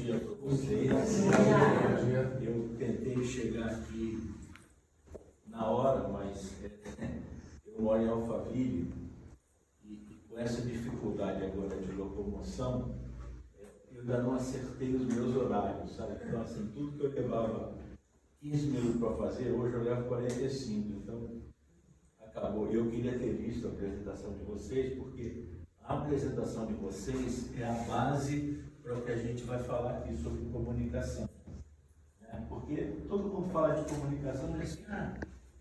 dia para vocês. Bom dia. Eu tentei chegar aqui na hora, mas eu moro em Alphaville e com essa dificuldade agora de locomoção, eu ainda não acertei os meus horários, sabe? Então, assim, tudo que eu levava 15 minutos para fazer, hoje eu levo 45, então acabou. Eu queria ter visto a apresentação de vocês, porque a apresentação de vocês é a base para o que a gente vai falar aqui sobre comunicação. Né? Porque todo mundo fala de comunicação e diz assim,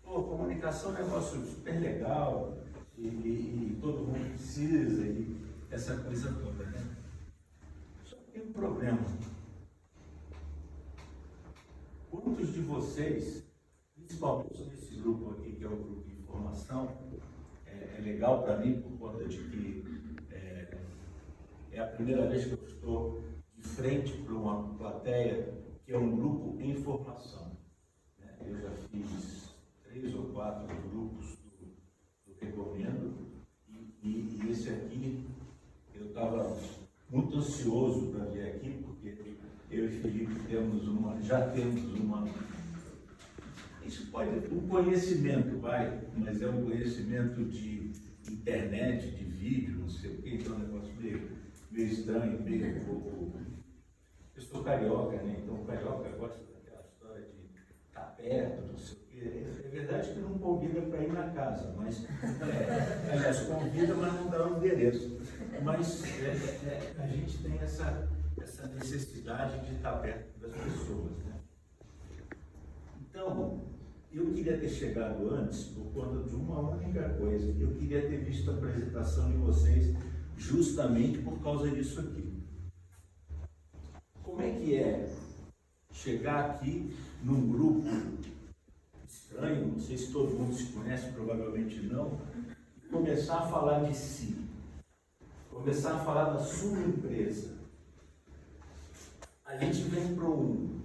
comunicação é um negócio super legal e todo mundo precisa e essa coisa toda, né? Só que tem um problema. Quantos de vocês, principalmente sobre esse grupo aqui, que é o grupo de informação, é legal para mim por conta de que é a primeira vez que eu estou de frente para uma plateia que é um grupo em formação. Né? Eu já fiz 3 ou 4 grupos do Recomendo e esse aqui eu estava muito ansioso para vir aqui, porque eu e Felipe já temos uma. Isso pode, um conhecimento, mas é um conhecimento de internet, de vídeo, não sei o quê, então é um negócio meio estranho, eu sou carioca, né? Então o carioca gosta daquela história de estar perto, não sei o quê. É verdade que não convida para ir na casa, mas aliás, convida, mas não dá o endereço. Mas a gente tem essa necessidade de estar perto das pessoas, né? Então, eu queria ter chegado antes por conta de uma única coisa. Eu queria ter visto a apresentação de vocês justamente por causa disso aqui. Como é que é chegar aqui num grupo estranho, não sei se todo mundo se conhece, provavelmente não, e começar a falar de si, começar a falar da sua empresa. A gente vem para um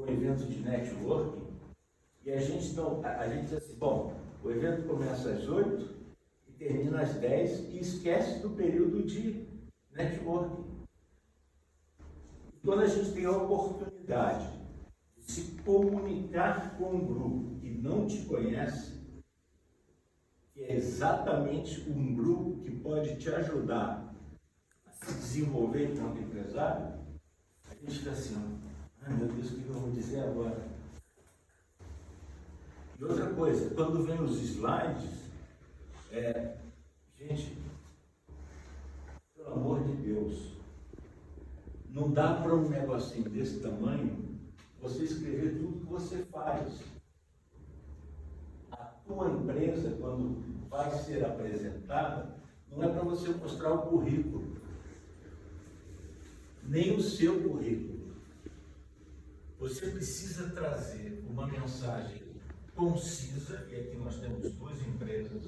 evento de networking e a gente diz assim, bom, o evento começa às 8 e termina às 10 e esquece do período de networking. Quando a gente tem a oportunidade de se comunicar com um grupo que não te conhece, que é exatamente um grupo que pode te ajudar a se desenvolver enquanto empresário, a gente fica assim, ai meu Deus, o que eu vou dizer agora? E outra coisa, quando vem os slides, gente, pelo amor de Deus, não dá para um negocinho desse tamanho você escrever tudo que você faz. A tua empresa, quando vai ser apresentada, não é para você mostrar o currículo, nem o seu currículo. Você precisa trazer uma mensagem concisa, e aqui nós temos 2 empresas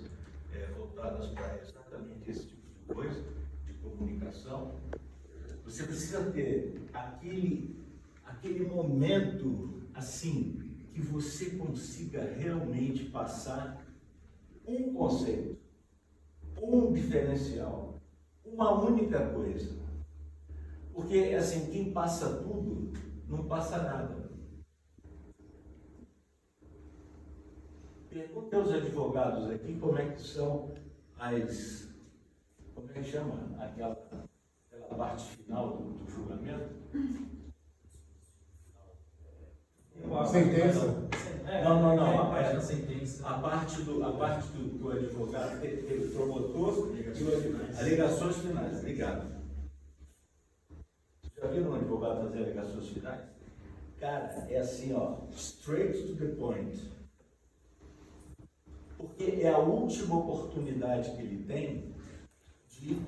voltadas para exatamente esse tipo de coisa, de comunicação. Você precisa ter aquele momento, assim, que você consiga realmente passar um conceito, um diferencial, uma única coisa. Porque, assim, quem passa tudo, não passa nada. Pergunta aos advogados aqui como é que são como é que chama aquela parte final do julgamento? Sentença? Não. A parte do advogado, teve promotor e o advogado. Alegações finais. Obrigado. Já viram um advogado fazer alegações finais? Cara, é assim, straight to the point. Porque é a última oportunidade que ele tem de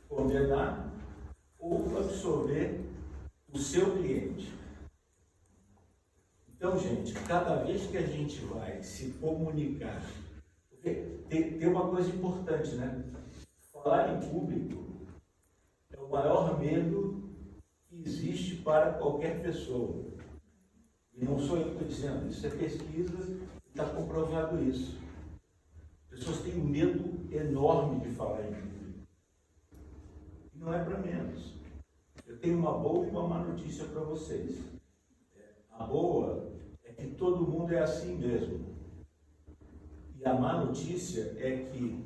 condenar ou absolver o seu cliente. Então, gente, cada vez que a gente vai se comunicar, porque tem uma coisa importante, né? Falar em público é o maior medo que existe para qualquer pessoa. E não sou eu que estou dizendo, isso é pesquisa, está comprovado isso. As pessoas têm um medo enorme de falar em público. E não é para menos. Eu tenho uma boa e uma má notícia para vocês. A boa é que todo mundo é assim mesmo. E a má notícia é que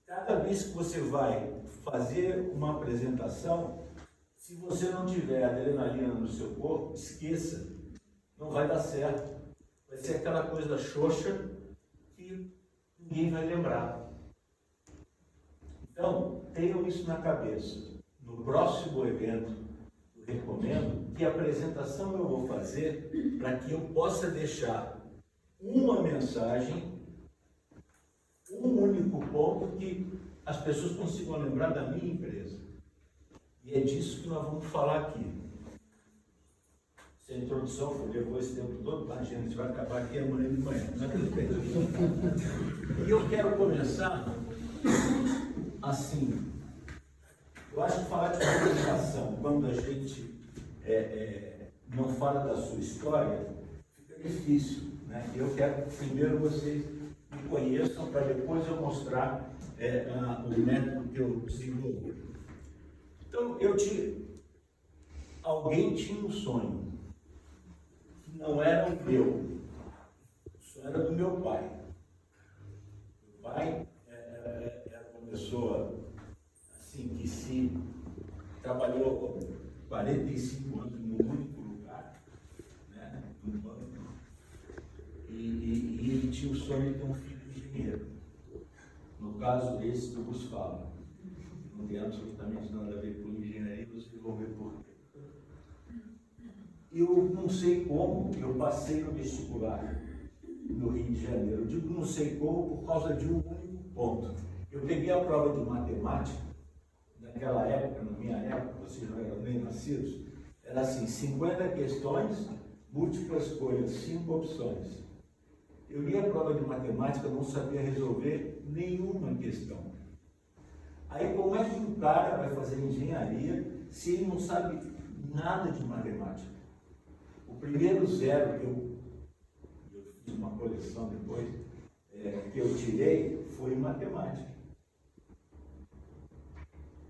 cada vez que você vai fazer uma apresentação, se você não tiver adrenalina no seu corpo, esqueça, não vai dar certo. Vai ser aquela coisa xoxa que ninguém vai lembrar. Então, tenham isso na cabeça. No próximo evento, eu recomendo que a apresentação eu vou fazer para que eu possa deixar uma mensagem, um único ponto que as pessoas consigam lembrar da minha empresa. E é disso que nós vamos falar aqui. Se a introdução for depois esse tempo todo, a gente vai acabar aqui amanhã de manhã. Mas tudo bem. E eu quero começar assim. Eu acho que falar de comunicação, quando a gente não fala da sua história, fica difícil, né? Eu quero que primeiro vocês me conheçam, para depois eu mostrar o método que eu desenvolvi. Então, alguém tinha um sonho, que não era o meu, o sonho era do meu pai. Meu pai era uma pessoa assim, que se trabalhou 45 anos no único lugar, né, no banco, e ele tinha o sonho de ter um filho engenheiro. No caso esse que eu vos falo, não tem absolutamente nada a ver com engenharia, vocês vão ver por quê. Eu não sei como eu passei no vestibular no Rio de Janeiro. Eu digo não sei como por causa de um único ponto. Eu peguei a prova de matemática, naquela época, na minha época, vocês não eram nem nascidos, era assim, 50 questões, múltipla escolha, 5 opções. Eu li a prova de matemática, não sabia resolver nenhuma questão. Aí como é que um cara vai fazer engenharia se ele não sabe nada de matemática? O primeiro zero que eu fiz uma coleção depois, que eu tirei, foi em matemática.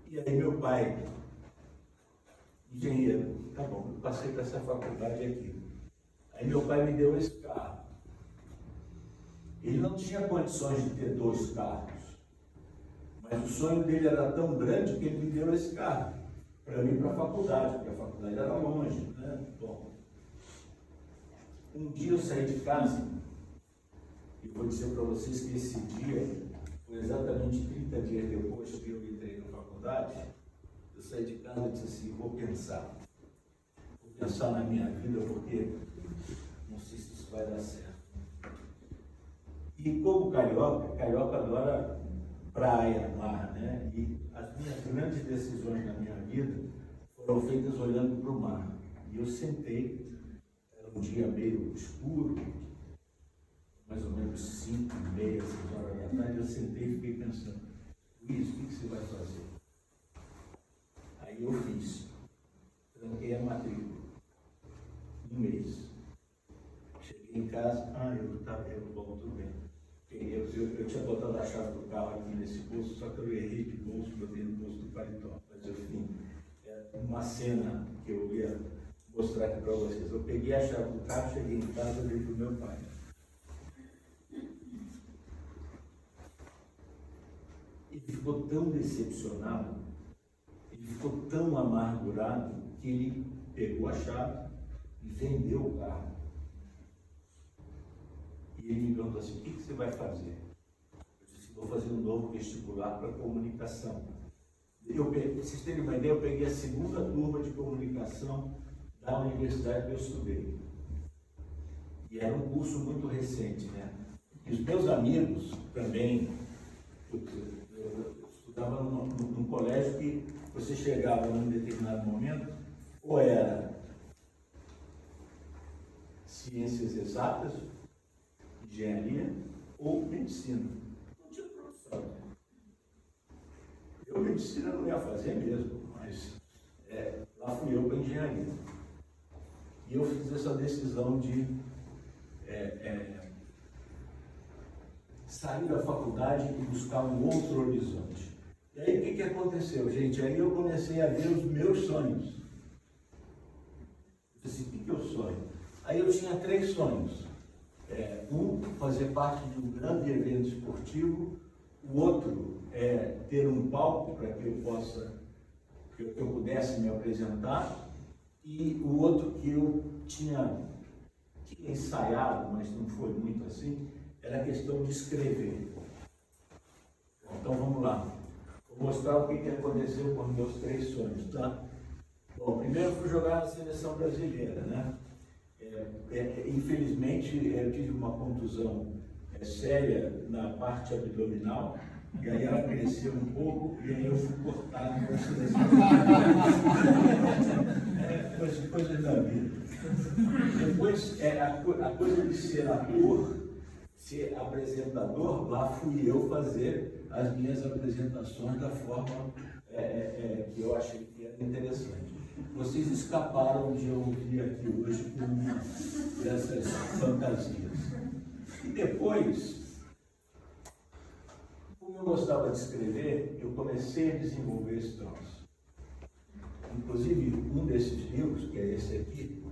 E aí meu pai, engenheiro, tá bom, eu passei para essa faculdade aqui. Aí meu pai me deu esse carro. Ele não tinha condições de ter 2 carros, mas o sonho dele era tão grande que ele me deu esse carro para eu ir para a faculdade, porque a faculdade era longe, né? Bom, um dia eu saí de casa e vou dizer para vocês que esse dia foi exatamente 30 dias depois que eu entrei na faculdade. Eu saí de casa e disse assim, vou pensar na minha vida, porque não sei se isso vai dar certo. E como carioca adora praia, mar, né? E as minhas grandes decisões na minha vida foram feitas olhando para o mar. E eu sentei, era um dia meio escuro, mais ou menos 5h30, 6 horas da tarde, eu sentei e fiquei pensando, Luiz, o que você vai fazer? Aí eu fiz, tranquei a matrícula, 1 mês. Cheguei em casa, bom, tudo bem. Eu tinha botado a chave do carro aqui nesse bolso, só que eu errei de bolso, botei no bolso do paletó. Mas enfim, uma cena que eu ia mostrar aqui para vocês. Eu peguei a chave do carro, cheguei em casa e olhei para o meu pai. Ele ficou tão decepcionado, ele ficou tão amargurado, que ele pegou a chave e vendeu o carro. E ele me perguntou assim, o que você vai fazer? Eu disse, vou fazer um novo vestibular para comunicação. Vocês terem uma ideia, eu peguei a 2ª turma de comunicação da universidade que eu estudei. E era um curso muito recente, né? E os meus amigos também, eu estudava num colégio que você chegava num determinado momento, ou era ciências exatas, engenharia ou medicina. Não tinha profissão. Eu medicina não ia fazer mesmo, mas lá fui eu para engenharia. E eu fiz essa decisão de sair da faculdade e buscar um outro horizonte. E aí o que aconteceu, gente? Aí eu comecei a ver os meus sonhos. Assim, o que eu sonho? Aí eu tinha 3 sonhos. Um, fazer parte de um grande evento esportivo. O outro é ter um palco para que eu pudesse me apresentar. E o outro que eu tinha ensaiado, mas não foi muito assim, era a questão de escrever. Então vamos lá. Vou mostrar o que aconteceu com os meus 3 sonhos, tá? Bom, primeiro eu fui jogar na seleção brasileira, né? Infelizmente eu tive uma contusão séria na parte abdominal, e aí ela cresceu um pouco, e aí eu fui cortado na seleção. Coisa da vida. Depois, a coisa de ser ator, ser apresentador, lá fui eu fazer as minhas apresentações da forma que eu achei que era interessante. Vocês escaparam de eu vir aqui hoje com uma dessas fantasias. E depois, como eu gostava de escrever, eu comecei a desenvolver esse troço. Inclusive, um desses livros, que é esse aqui,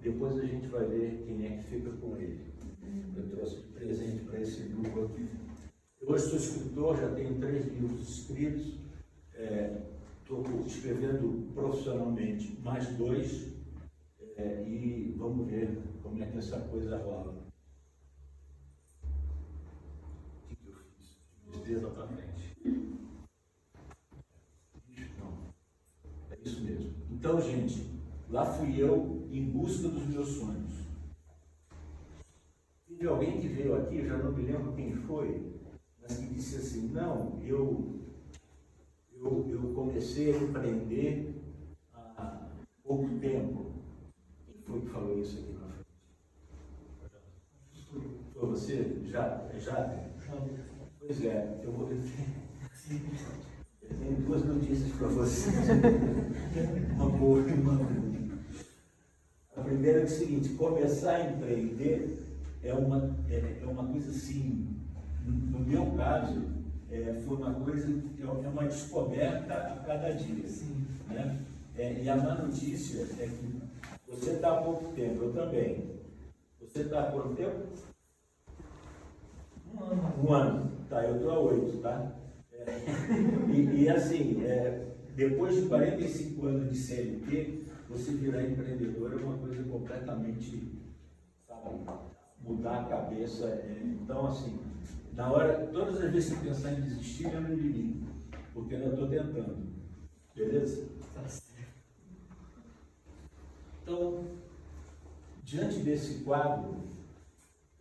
depois a gente vai ver quem é que fica com ele. Eu trouxe de presente para esse grupo aqui. Eu hoje sou escritor, já tenho 3 livros escritos, estou escrevendo profissionalmente mais 2, e vamos ver como é que essa coisa rola. O que eu fiz? Dedo para frente. Não, é isso mesmo. Então, gente, lá fui eu em busca dos meus sonhos. Teve alguém que veio aqui, eu já não me lembro quem foi, mas que disse assim, não, eu comecei a empreender há pouco tempo. Quem foi que falou isso aqui na frente? Foi você? Já? Pois é, eu tenho 2 notícias para você. Uma boa e uma ruim. A primeira é o seguinte, começar a empreender é uma coisa assim, no meu caso, foi uma coisa, é uma descoberta a cada dia. Né? E a má notícia é que você está há pouco tempo, eu também. Você está há quanto tempo? 1 ano. 1 ano. Tá, eu estou há 8, tá? E assim, depois de 45 anos de CLT, você virar empreendedor é uma coisa completamente, sabe, mudar a cabeça. Então, assim, na hora, todas as vezes que você pensar em desistir, lembra de mim, porque eu estou tentando. Beleza? Então, diante desse quadro,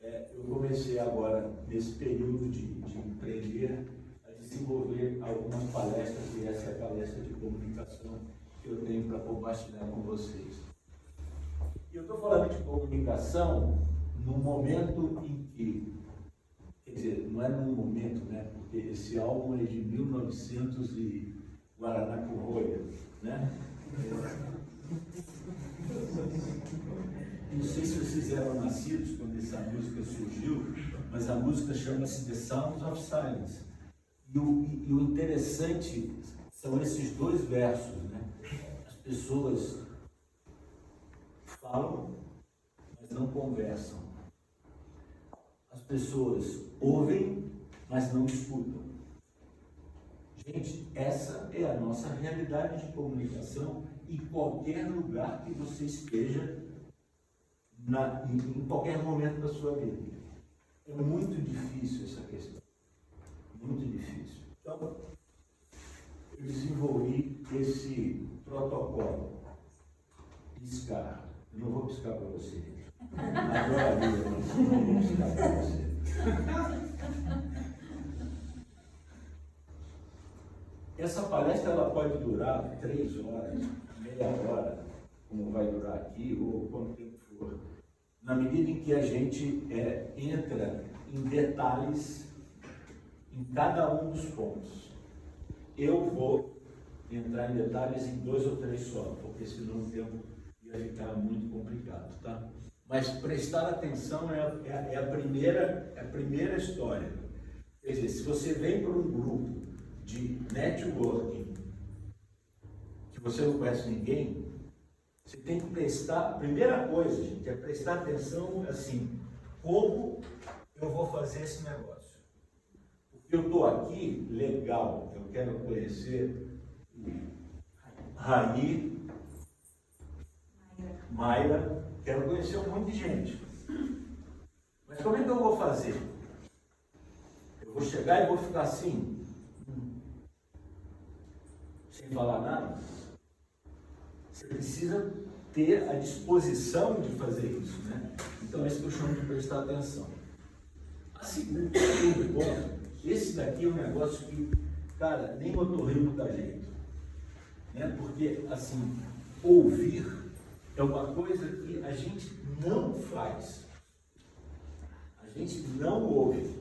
eu comecei agora, nesse período de empreender, a desenvolver algumas palestras, e essa é a palestra de comunicação que eu tenho para compartilhar com vocês. E eu estou falando de comunicação num momento em que, quer dizer, não é num momento, né? Porque esse álbum é de 1900 e Guaraná-Curroia, né? Não sei se vocês eram nascidos quando essa música surgiu, mas a música chama-se The Sounds of Silence. E o interessante são esses 2 versos, né? As pessoas falam, mas não conversam. As pessoas ouvem, mas não escutam. Gente, essa é a nossa realidade de comunicação em qualquer lugar que você esteja, em qualquer momento da sua vida. É muito difícil essa questão. Muito difícil. Então, eu desenvolvi esse protocolo. Piscar. Eu não vou piscar para você. Adoraria, mas não vou piscar para você. Essa palestra ela pode durar 3 horas, meia hora, como vai durar aqui, ou quanto tempo for, na medida em que a gente entra em detalhes em cada um dos pontos. Eu vou entrar em detalhes em 2 ou 3 só, porque senão o tempo ia ficar muito complicado, tá? Mas prestar atenção é a primeira história. Quer dizer, se você vem para um grupo de networking, que você não conhece ninguém, você tem que prestar, a primeira coisa, gente, é prestar atenção, assim, como eu vou fazer esse negócio. Porque eu estou aqui, legal, eu quero conhecer Raí, Mayra, quero conhecer um monte de gente. Mas como é que eu vou fazer? Eu vou chegar e vou ficar assim, sem falar nada? Você precisa ter a disposição de fazer isso, né? Então, esse que eu chamo de prestar atenção. A segunda ponto, esse daqui é um negócio que, cara, nem o otorrino dá jeito. Né? Porque, assim, ouvir é uma coisa que a gente não faz. A gente não ouve.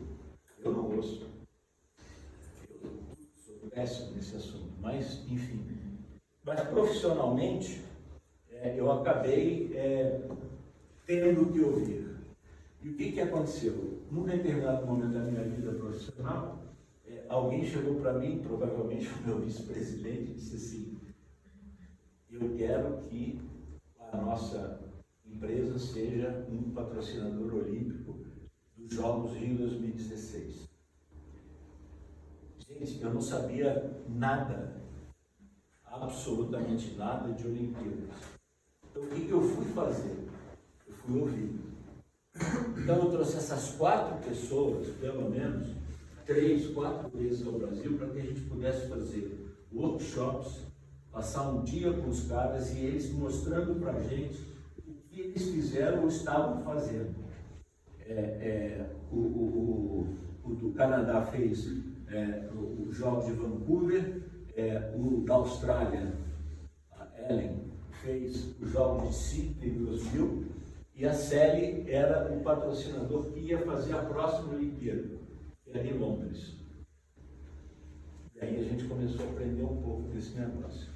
Eu não ouço. Eu sou péssimo nesse assunto, mas, enfim. Mas, profissionalmente, eu acabei tendo que ouvir. E o que aconteceu? Num determinado momento da minha vida profissional, alguém chegou para mim, provavelmente o meu vice-presidente, e disse assim: eu quero que a nossa empresa seja um patrocinador olímpico dos Jogos Rio 2016. Gente, eu não sabia nada, absolutamente nada de Olimpíadas. Então, o que eu fui fazer? Eu fui ouvir. Então, eu trouxe essas 4 pessoas, pelo menos, 3, 4 vezes ao Brasil, para que a gente pudesse fazer workshops, passar um dia com os caras e eles mostrando para a gente o que eles fizeram ou estavam fazendo. O do Canadá fez os Jogos de Vancouver, o da Austrália, a Ellen, fez os Jogos de Sydney 2000, e a Sally era o patrocinador que ia fazer a próxima Olimpíada, que era em Londres. E aí a gente começou a aprender um pouco desse negócio.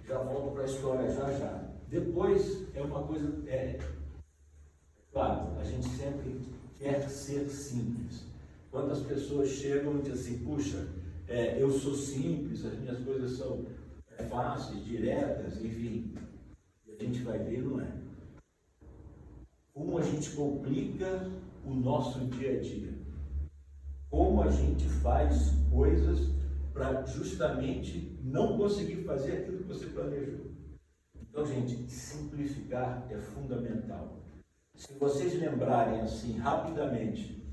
Já volto para a história já. Depois é uma coisa, claro, a gente sempre quer ser simples. Quando as pessoas chegam e dizem assim, puxa, eu sou simples, as minhas coisas são fáceis, diretas, enfim. A gente vai ver, não é? Como a gente complica o nosso dia a dia. Como a gente faz coisas para justamente não conseguir fazer aquilo que você planejou. Então, gente, simplificar é fundamental. Se vocês lembrarem assim, rapidamente,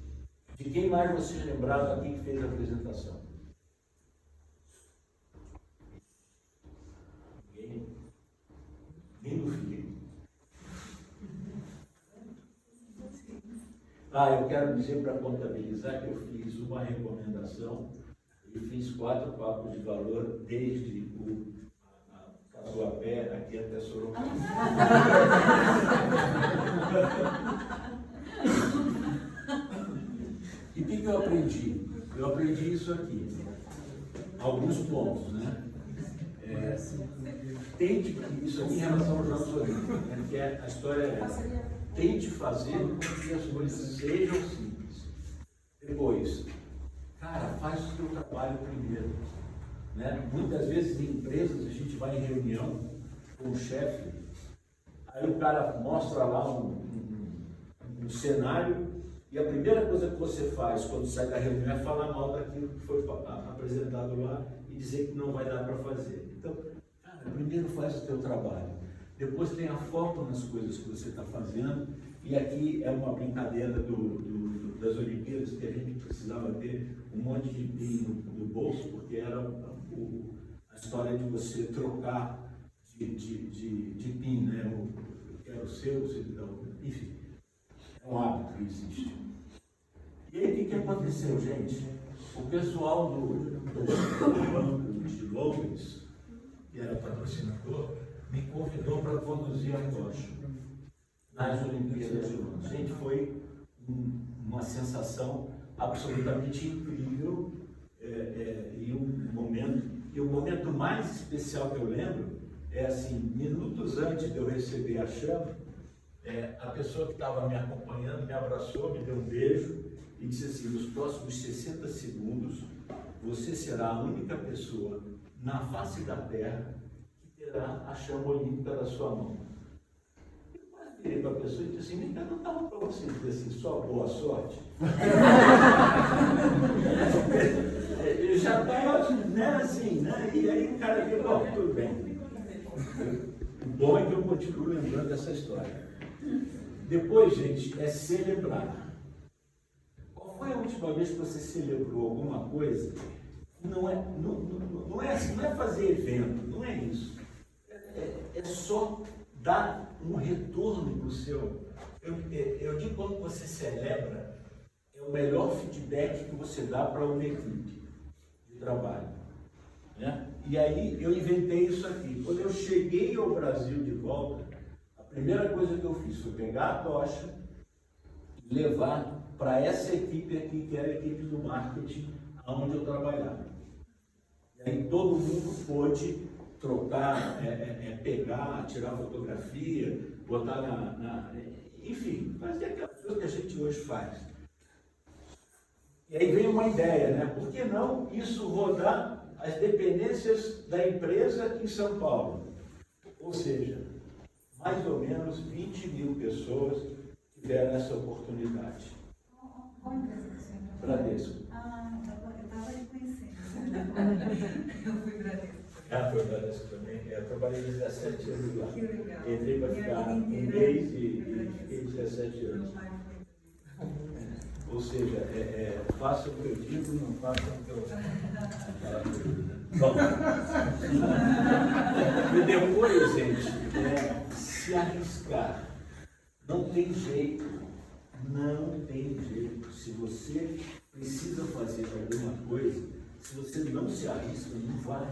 de quem mais vocês lembraram aqui que fez a apresentação? Ninguém? Nem do filho. Eu quero dizer para contabilizar que eu fiz uma recomendação e fiz 4 papos de valor desde o Tatuapé aqui até Sorocaba. E o que eu aprendi? Eu aprendi isso aqui. Alguns pontos, né? Tente, isso aqui em relação aos Jogos Olímpicos, porque a história é essa. Tente fazer com que as coisas sejam simples. Depois, cara, faz o seu trabalho primeiro. Né? Muitas vezes em empresas a gente vai em reunião com o chefe, aí o cara mostra lá um cenário e a primeira coisa que você faz quando sai da reunião é falar mal daquilo que foi apresentado lá e dizer que não vai dar para fazer. Então, cara, primeiro faz o teu trabalho. Depois tenha foco nas coisas que você está fazendo, e aqui é uma brincadeira das Olimpíadas que a gente precisava ter um monte de PIN no bolso, porque era a história de você trocar de PIN, né? Eu quero o seu, você dá o... Enfim, é um hábito que existe. E aí o que aconteceu, gente? O pessoal do Banco de Londres, que era patrocinador, me convidou para conduzir a tocha nas Olimpíadas de Londres. Gente, foi uma sensação absolutamente incrível e o momento mais especial que eu lembro é assim, minutos antes de eu receber a chama, a pessoa que estava me acompanhando me abraçou, me deu um beijo e disse assim, nos próximos 60 segundos você será a única pessoa na face da terra que terá a chama olímpica da sua mão. Eu quase virei para a pessoa e disse assim, não estava para você dizer assim, só boa sorte? Eu já estava, né, assim, né? E aí o cara disse, ó, tudo bem. O bom é que eu continuo lembrando dessa história. Depois, gente, é celebrar. Qual foi a última vez que você celebrou alguma coisa? Não é fazer evento, não é isso. É só dar um retorno para o seu. Eu digo, quando você celebra, é o melhor feedback que você dá para uma equipe de trabalho. Né? E aí eu inventei isso aqui. Quando eu cheguei ao Brasil de volta, a primeira coisa que eu fiz foi pegar a tocha e levar para essa equipe aqui, que era a equipe do marketing, onde eu trabalhava. E aí todo mundo pôde trocar, pegar, tirar fotografia, botar enfim, fazer aquela coisa que a gente hoje faz. E aí vem uma ideia, né? Por que não isso rodar as dependências da empresa em São Paulo? Ou seja, mais ou menos 20 mil pessoas tiveram essa oportunidade. Qual empresa que você entrou? Bradesco. Eu estava reconhecendo. Eu fui Bradesco. Foi Bradesco também. Eu trabalhei 17 anos lá. Que legal. Entrei para ficar um mês e fiquei 17 anos. Meu pai foi. Ou seja, faça o que eu digo, não faça o que eu Bom, e depois, gente, se arriscar. Não tem jeito, não tem jeito. Se você precisa fazer alguma coisa, se você não se arrisca, não vai.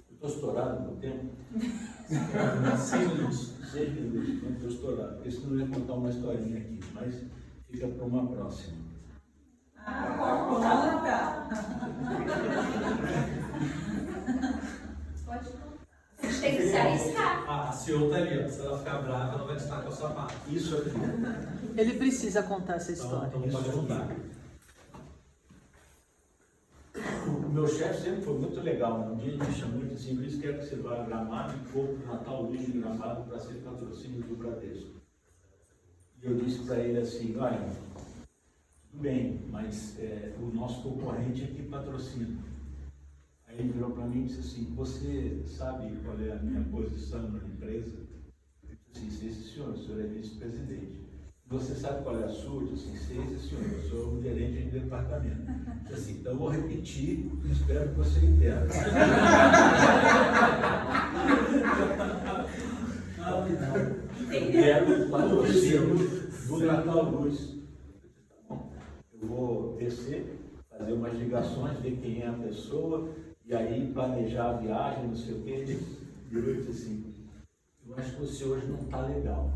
Eu estou estourado no tempo? 6 minutos. 6 minutos, não estou estourado, porque senão eu ia contar uma historinha aqui, mas fica para uma próxima. Conta! Pode contar. Você tem que se arriscar. A CEO tá ali, ó. Se ela ficar brava, ela vai destacar o sapato. Isso aqui. Ele precisa contar essa história. Então pode contar. O meu chefe sempre foi muito legal. Um dia ele me chamou e disse assim, Luiz, quero que você vá a Gramado e for para o Natal Luz de Gramado para ser patrocínio do Bradesco. E eu disse para ele assim, olha, tudo bem, mas o nosso concorrente é que patrocina. Aí ele virou para mim e disse assim, você sabe qual é a minha posição na empresa? Eu disse assim, sim, senhor, o senhor é vice-presidente. Você sabe qual é a sua? Eu disse assim, sim, senhor, eu sou um gerente de departamento. Eu disse assim, então eu vou repetir e espero que você entenda. Eu quero o patrocínio do Natal Luz. Eu vou descer, fazer umas ligações, ver quem é a pessoa, e aí planejar a viagem, não sei o quê. E eu disse assim, eu acho que você hoje não está legal.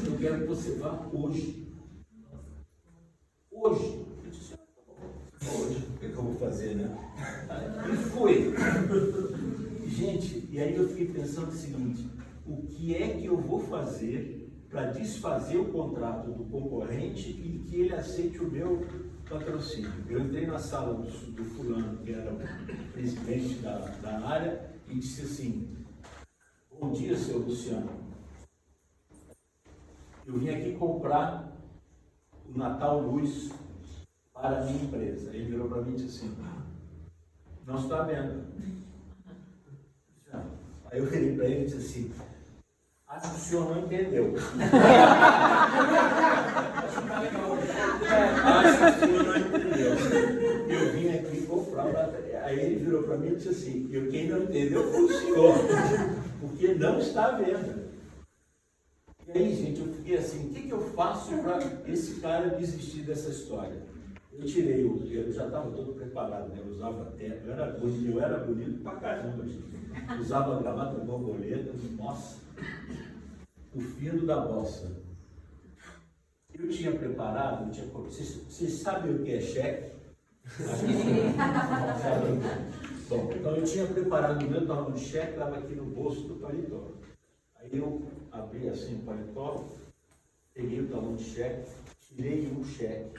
Eu quero que você vá hoje. Hoje. Eu disse, hoje, o que eu vou fazer, né? E fui. Gente, e aí eu fiquei pensando o seguinte, o que é que eu vou fazer para desfazer o contrato do concorrente e que ele aceite o meu patrocínio? Eu entrei na sala do fulano, que era o presidente da área, e disse assim, bom dia, seu Luciano. Eu vim aqui comprar o Natal Luz para a minha empresa. Ele virou para mim e disse assim, não está vendo. Aí eu virei para ele e disse assim, acho que o senhor não entendeu. Acho que o senhor não entendeu. Eu vim aqui comprar. Aí ele virou para mim e disse assim, quem não entendeu foi o senhor, porque não está vendo. E aí, gente, eu fiquei assim, o que eu faço para esse cara desistir dessa história? Eu tirei eu já estava todo preparado, né? Eu usava eu era bonito pra caramba, gente. Usava gravata borboleta, nossa, o fino da bossa. Eu tinha preparado, vocês sabem o que é cheque? Bom, então eu tinha preparado o meu talão de cheque, estava aqui no bolso do paletó. Aí eu abri assim o paletó, peguei o talão de cheque, tirei um cheque,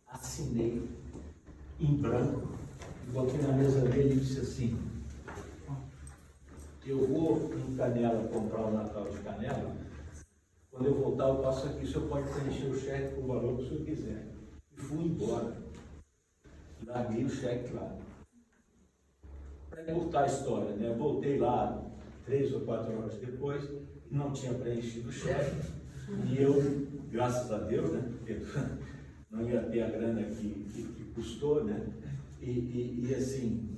assinei em branco, e botei na mesa dele e disse assim: eu vou em Canela comprar o Natal de Canela, quando eu voltar eu passo aqui, o senhor pode preencher o cheque com o valor que o senhor quiser. E fui embora. Larguei o cheque lá. Para encurtar a história, né? Voltei lá 3 ou 4 horas depois e não tinha preenchido o cheque. E eu, graças a Deus, né? Porque não ia ter a grana que custou, né? E assim,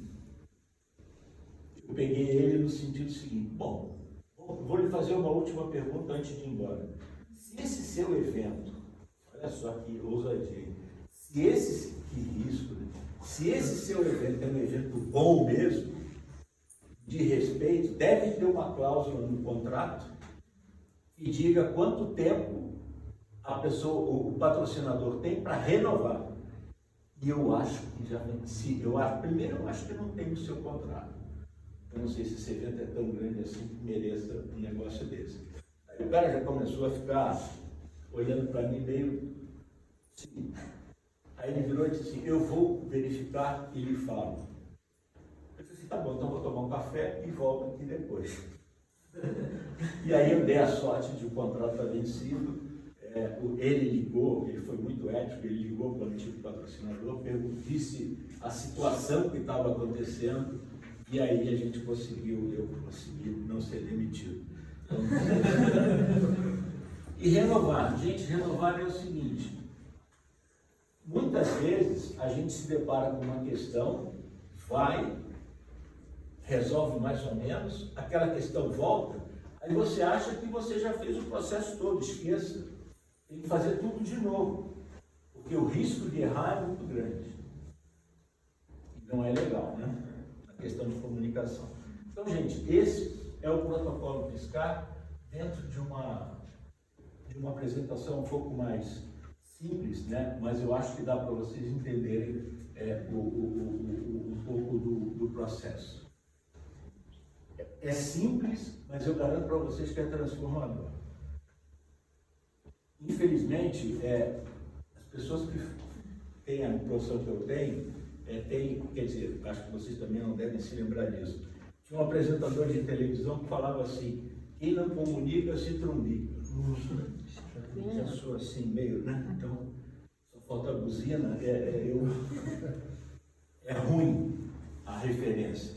eu peguei ele no sentido seguinte: bom, vou lhe fazer uma última pergunta antes de ir embora. Se esse seu evento, olha só que ousadia, se esse seu evento é um evento bom mesmo, de respeito, deve ter uma cláusula no contrato que diga quanto tempo a pessoa, o patrocinador tem para renovar. E eu acho que já venci. Primeiro, eu acho que não tem no seu contrato. Eu não sei se esse evento é tão grande assim que mereça um negócio desse. Aí o cara já começou a ficar olhando para mim meio assim. Aí ele virou e disse assim: eu vou verificar e lhe falo. Eu disse assim: tá bom, então vou tomar um café e volto aqui depois. E aí eu dei a sorte de o contrato estar vencido. Ele ligou, ele foi muito ético, ele ligou para o antigo patrocinador, disse a situação que estava acontecendo, e aí eu consegui não ser demitido. Então, e renovar, gente, renovar é o seguinte: muitas vezes a gente se depara com uma questão, resolve mais ou menos, aquela questão volta, aí você acha que você já fez o processo todo, esqueça. Tem que fazer tudo de novo, porque o risco de errar é muito grande. Não é legal, né? A questão de comunicação. Então, gente, esse é o protocolo PSCar dentro de uma apresentação um pouco mais simples, né? Mas eu acho que dá para vocês entenderem um pouco do processo. É simples, mas eu garanto para vocês que é transformador. Infelizmente, as pessoas que têm a profissão que eu tenho, quer dizer, acho que vocês também não devem se lembrar disso. Tinha um apresentador de televisão que falava assim: quem não comunica se trumbica. Já sou assim, meio, né? Então, só falta a buzina, é ruim a referência.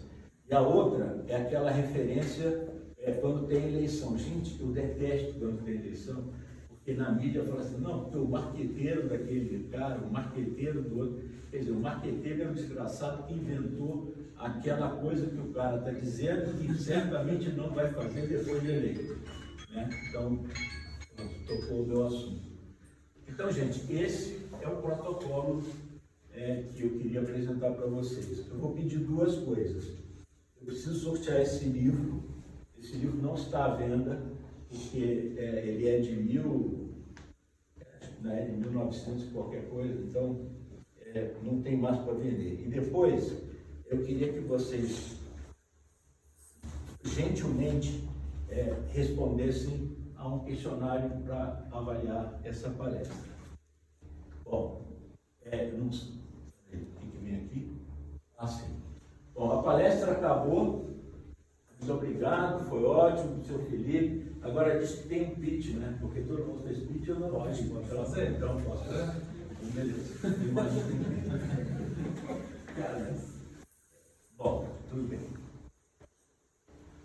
E a outra é aquela referência quando tem eleição. Gente, eu detesto quando tem eleição. Porque na mídia fala assim: não, porque o marqueteiro daquele cara, o marqueteiro do outro. Quer dizer, o marqueteiro é um desgraçado que inventou aquela coisa que o cara está dizendo que certamente não vai fazer depois de eleito. Né? Então, tocou o meu assunto. Então, gente, esse é o protocolo que eu queria apresentar para vocês. Eu vou pedir 2 coisas. Eu preciso sortear esse livro. Esse livro não está à venda, porque ele é de 1900 qualquer coisa, então não tem mais para vender. E depois, eu queria que vocês gentilmente respondessem a um questionário para avaliar essa palestra. Bom, não sei, tem que vir aqui? Sim. Bom, a palestra acabou. Muito obrigado, foi ótimo, seu Felipe. Agora diz que tem um pitch, né? Porque todo mundo fez pitch, eu não pode fazer. Então posso fazer? Beleza. Bom, tudo bem.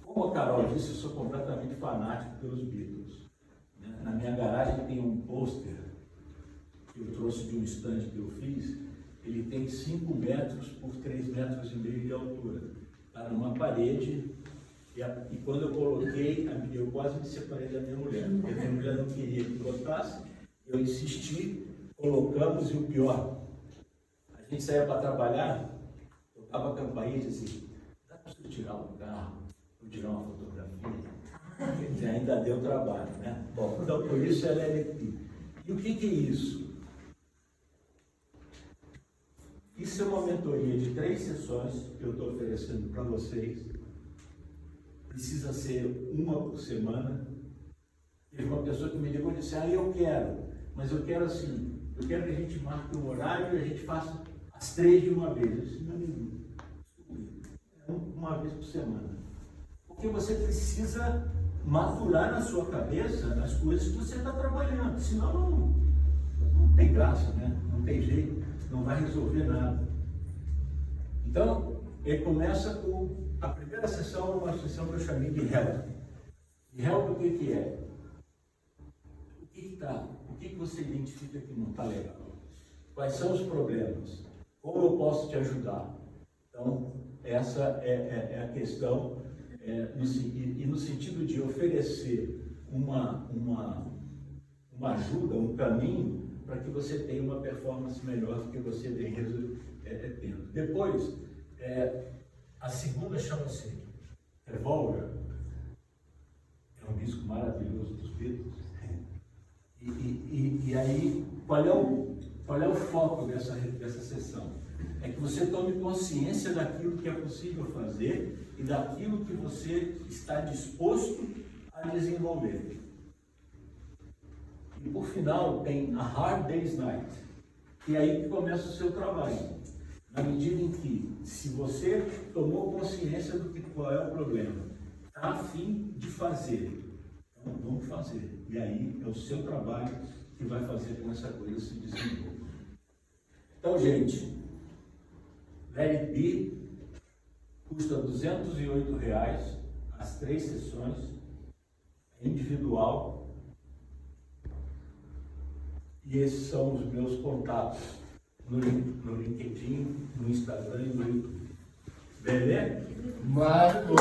Como a Carol disse, eu sou completamente fanático pelos Beatles. Na minha garagem tem um pôster que eu trouxe de um stand que eu fiz. Ele tem 5 metros por 3,5 metros de altura. Está numa parede. E quando eu coloquei, eu quase me separei da minha mulher, porque a minha mulher não queria que botasse, eu insisti, colocamos, e o pior, a gente saía para trabalhar, tocava a campainha e dizia assim: dá para você tirar o carro, ou tirar uma fotografia? E ainda deu trabalho, né? Bom, então por isso ela é eletiva. E o que é isso? Isso é uma mentoria de 3 sessões que eu estou oferecendo para vocês. Precisa ser uma por semana. Teve uma pessoa que me ligou e disse: eu quero, mas eu quero assim, eu quero que a gente marque um horário e a gente faça às as 3 de uma vez. Eu disse, meu amigo, uma vez por semana. Porque você precisa maturar na sua cabeça as coisas que você está trabalhando, senão não tem graça, né? Não tem jeito, não vai resolver nada. Então, ele começa com a primeira sessão, uma sessão que eu chamei de help. E help o que é? O que você identifica que não está legal? Quais são os problemas? Como eu posso te ajudar? Então, essa é a questão, no sentido de oferecer uma ajuda, um caminho, para que você tenha uma performance melhor do que você vem tendo. Depois, a segunda chama-se Revolver. É um disco maravilhoso dos Beatles. E aí, qual é o foco dessa sessão? É que você tome consciência daquilo que é possível fazer e daquilo que você está disposto a desenvolver. E por final tem a Hard Day's Night, que é aí que começa o seu trabalho. Na medida em que, se você tomou consciência do que qual é o problema, está a fim de fazer, então vamos fazer. E aí é o seu trabalho que vai fazer com essa coisa se desenvolver. Então, gente, Let It Be custa R$ 208, as 3 sessões, individual. E esses são os meus contatos no LinkedIn, no Instagram e no YouTube. Beleza? Marco!